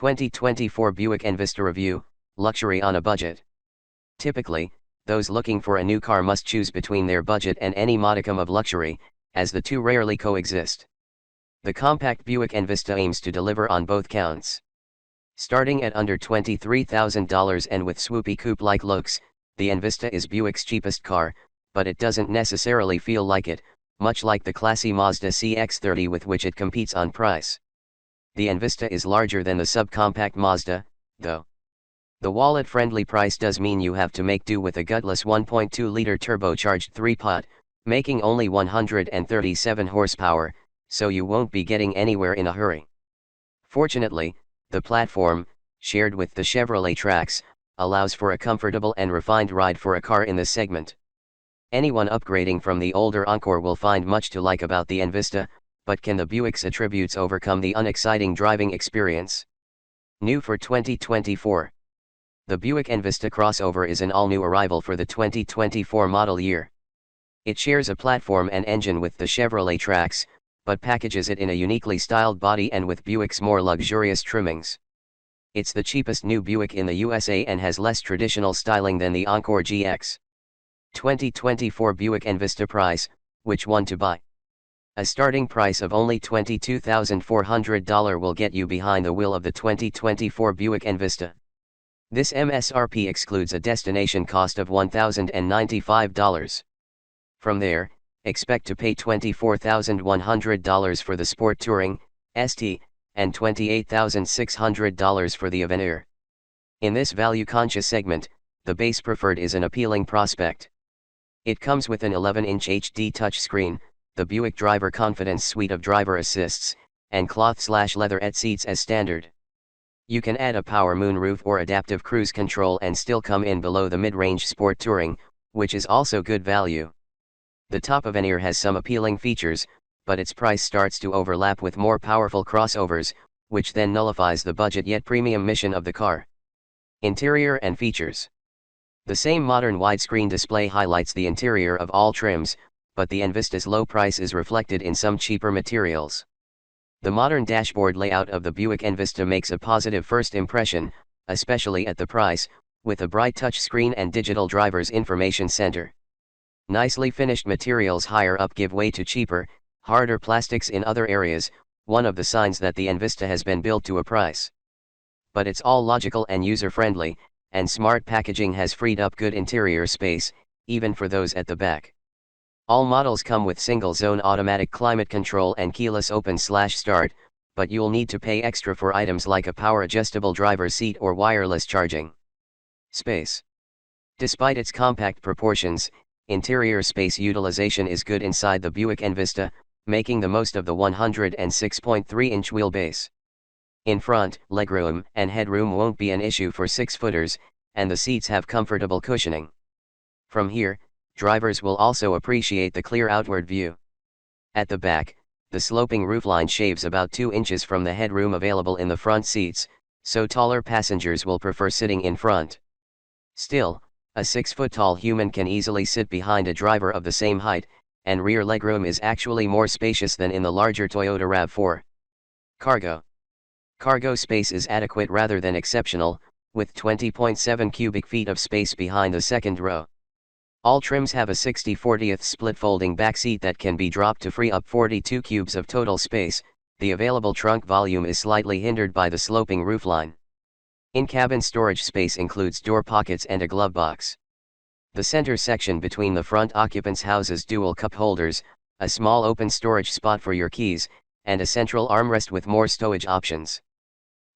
2024 Buick Envista Review, Luxury on a Budget. Typically, those looking for a new car must choose between their budget and any modicum of luxury, as the two rarely coexist. The compact Buick Envista aims to deliver on both counts. Starting at under $23,000 and with swoopy coupe-like looks, the Envista is Buick's cheapest car, but it doesn't necessarily feel like it, much like the classy Mazda CX-30 with which it competes on price. The Envista is larger than the subcompact Mazda, though. The wallet-friendly price does mean you have to make do with a gutless 1.2-liter turbocharged 3-pot, making only 137 horsepower, so you won't be getting anywhere in a hurry. Fortunately, the platform, shared with the Chevrolet Trax, allows for a comfortable and refined ride for a car in this segment. Anyone upgrading from the older Encore will find much to like about the Envista, but can the Buick's attributes overcome the unexciting driving experience? New for 2024. The Buick Envista crossover is an all-new arrival for the 2024 model year. It shares a platform and engine with the Chevrolet Trax, but packages it in a uniquely styled body and with Buick's more luxurious trimmings. It's the cheapest new Buick in the USA and has less traditional styling than the Encore GX. 2024 Buick Envista price, which one to buy? A starting price of only $22,400 will get you behind the wheel of the 2024 Buick Envista. This MSRP excludes a destination cost of $1,095. From there, expect to pay $24,100 for the Sport Touring, ST, and $28,600 for the Avenir. In this value-conscious segment, the base preferred is an appealing prospect. It comes with an 11-inch HD touchscreen, the Buick Driver Confidence suite of driver assists, and cloth/leatherette seats as standard. You can add a power moonroof or adaptive cruise control and still come in below the mid-range Sport Touring, which is also good value. The top Avenir has some appealing features, but its price starts to overlap with more powerful crossovers, which then nullifies the budget yet premium mission of the car. Interior and features. The same modern widescreen display highlights the interior of all trims, but the Envista's low price is reflected in some cheaper materials. The modern dashboard layout of the Buick Envista makes a positive first impression, especially at the price, with a bright touchscreen and digital driver's information center. Nicely finished materials higher up give way to cheaper, harder plastics in other areas, one of the signs that the Envista has been built to a price. But it's all logical and user-friendly, and smart packaging has freed up good interior space, even for those at the back. All models come with single-zone automatic climate control and keyless open/start, but you'll need to pay extra for items like a power-adjustable driver's seat or wireless charging. Space. Despite its compact proportions, interior space utilization is good inside the Buick Envista, making the most of the 106.3-inch wheelbase. In front, legroom and headroom won't be an issue for 6-footers, and the seats have comfortable cushioning. From here, drivers will also appreciate the clear outward view. At the back, the sloping roofline shaves about 2 inches from the headroom available in the front seats, so taller passengers will prefer sitting in front. Still, a 6-foot-tall human can easily sit behind a driver of the same height, and rear legroom is actually more spacious than in the larger Toyota RAV4. Cargo. Cargo space is adequate rather than exceptional, with 20.7 cubic feet of space behind the second row. All trims have a 60/40 split folding back seat that can be dropped to free up 42 cubes of total space. The available trunk volume is slightly hindered by the sloping roofline. In-cabin storage space includes door pockets and a glove box. The center section between the front occupants houses dual cup holders, a small open storage spot for your keys, and a central armrest with more stowage options.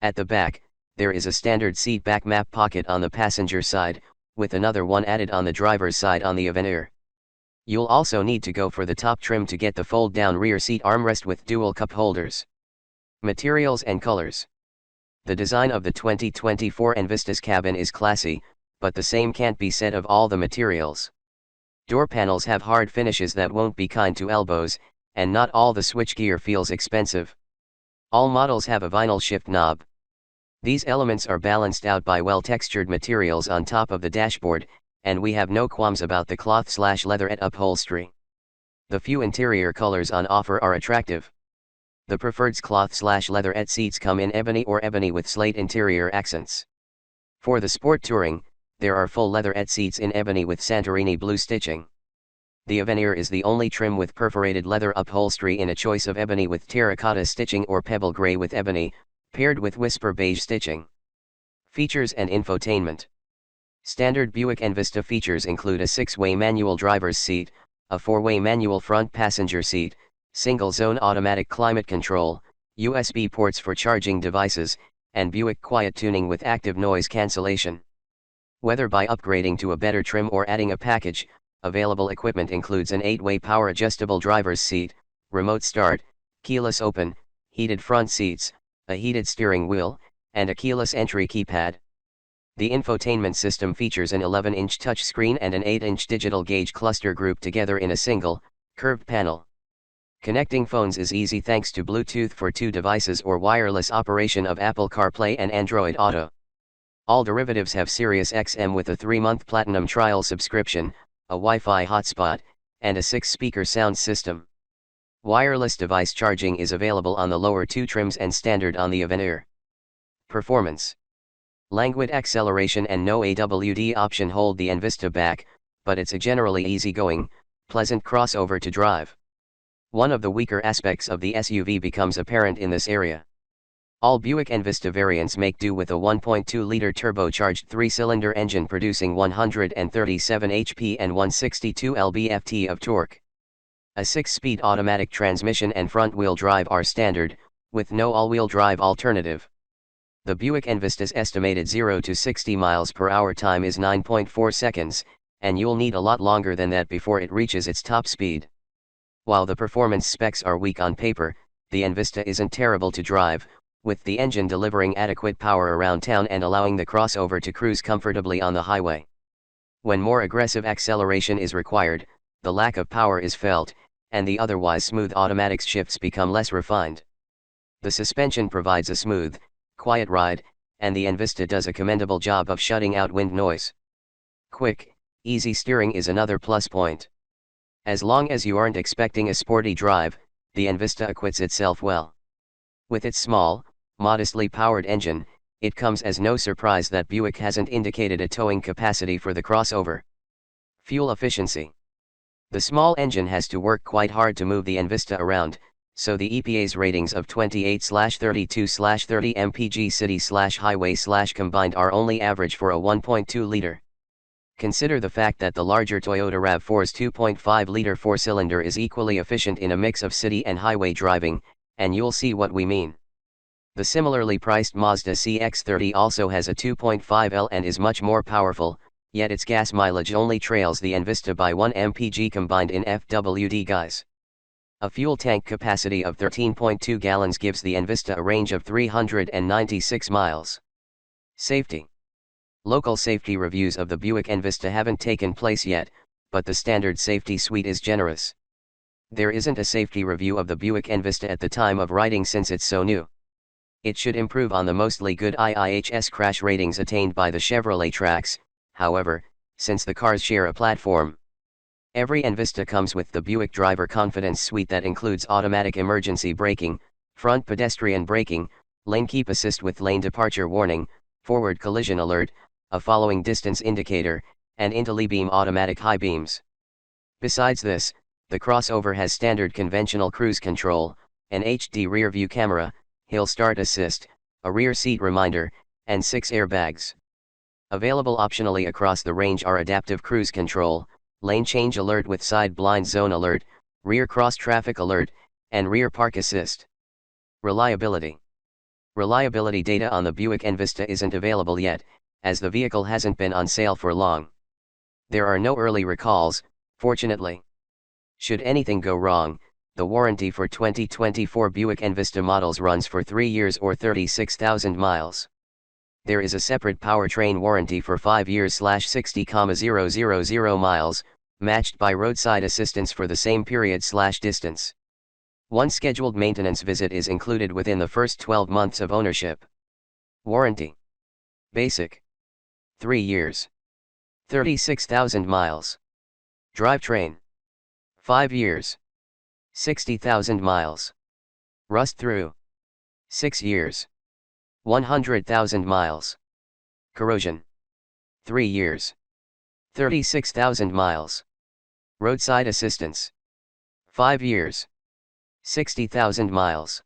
At the back, there is a standard seat back map pocket on the passenger side, with another one added on the driver's side on the Avenir. You'll also need to go for the top trim to get the fold-down rear seat armrest with dual cup holders. Materials and colors. The design of the 2024 Envista's cabin is classy, but the same can't be said of all the materials. Door panels have hard finishes that won't be kind to elbows, and not all the switchgear feels expensive. All models have a vinyl shift knob. These elements are balanced out by well-textured materials on top of the dashboard, and we have no qualms about the cloth/leatherette upholstery. The few interior colors on offer are attractive. The preferred cloth/leatherette seats come in ebony or ebony with slate interior accents. For the sport touring, there are full leatherette seats in ebony with Santorini blue stitching. The Avenir is the only trim with perforated leather upholstery in a choice of ebony with terracotta stitching or pebble gray with ebony, paired with whisper beige stitching. Features and infotainment. Standard Buick Envista features include a 6-way manual driver's seat, a 4-way manual front passenger seat, single-zone automatic climate control, USB ports for charging devices, and Buick Quiet tuning with active noise cancellation. Whether by upgrading to a better trim or adding a package, available equipment includes an 8-way power-adjustable driver's seat, remote start, keyless open, heated front seats, a heated steering wheel, and a keyless entry keypad. The infotainment system features an 11-inch touchscreen and an 8-inch digital gauge cluster grouped together in a single, curved panel. Connecting phones is easy thanks to Bluetooth for 2 devices or wireless operation of Apple CarPlay and Android Auto. All derivatives have Sirius XM with a 3-month platinum trial subscription, a Wi-Fi hotspot, and a 6-speaker sound system. Wireless device charging is available on the lower 2 trims and standard on the Avenir. Performance. Languid acceleration and no AWD option hold the Envista back, but it's a generally easygoing, pleasant crossover to drive. One of the weaker aspects of the SUV becomes apparent in this area. All Buick Envista variants make do with a 1.2-liter turbocharged 3-cylinder engine producing 137 HP and 162 lb-ft of torque. A 6-speed automatic transmission and front-wheel drive are standard, with no all-wheel drive alternative. The Buick Envista's estimated 0 to 60 miles per hour time is 9.4 seconds, and you'll need a lot longer than that before it reaches its top speed. While the performance specs are weak on paper, the Envista isn't terrible to drive, with the engine delivering adequate power around town and allowing the crossover to cruise comfortably on the highway. When more aggressive acceleration is required, the lack of power is felt, and the otherwise smooth automatic shifts become less refined. The suspension provides a smooth, quiet ride, and the Envista does a commendable job of shutting out wind noise. Quick, easy steering is another plus point. As long as you aren't expecting a sporty drive, the Envista acquits itself well. With its small, modestly powered engine, it comes as no surprise that Buick hasn't indicated a towing capacity for the crossover. Fuel efficiency. The small engine has to work quite hard to move the Envista around, so the EPA's ratings of 28/32/30 mpg city/highway/combined are only average for a 1.2-liter. Consider the fact that the larger Toyota RAV4's 2.5-liter 4-cylinder is equally efficient in a mix of city and highway driving, and you'll see what we mean. The similarly priced Mazda CX-30 also has a 2.5L and is much more powerful, yet its gas mileage only trails the Envista by 1 mpg combined in FWD guise. A fuel tank capacity of 13.2 gallons gives the Envista a range of 396 miles. Safety. Local safety reviews of the Buick Envista haven't taken place yet, but the standard safety suite is generous. There isn't a safety review of the Buick Envista at the time of writing since it's so new. It should improve on the mostly good IIHS crash ratings attained by the Chevrolet Trax, however, since the cars share a platform. Every Envista comes with the Buick Driver Confidence Suite that includes automatic emergency braking, front pedestrian braking, lane keep assist with lane departure warning, forward collision alert, a following distance indicator, and IntelliBeam automatic high beams. Besides this, the crossover has standard conventional cruise control, an HD rear view camera, hill start assist, a rear seat reminder, and 6 airbags. Available optionally across the range are adaptive cruise control, lane change alert with side blind zone alert, rear cross traffic alert, and rear park assist. Reliability. Reliability data on the Buick Envista isn't available yet, as the vehicle hasn't been on sale for long. There are no early recalls, fortunately. Should anything go wrong, the warranty for 2024 Buick Envista models runs for 3 years or 36,000 miles. There is a separate powertrain warranty for 5 years /60,000 miles, matched by roadside assistance for the same period/distance. One scheduled maintenance visit is included within the first 12 months of ownership. Warranty. Basic. 3 years. 36,000 miles. Drivetrain. 5 years. 60,000 miles. Rust through. 6 years. 100,000 miles. Corrosion. 3 years. 36,000 miles. Roadside assistance. 5 years. 60,000 miles.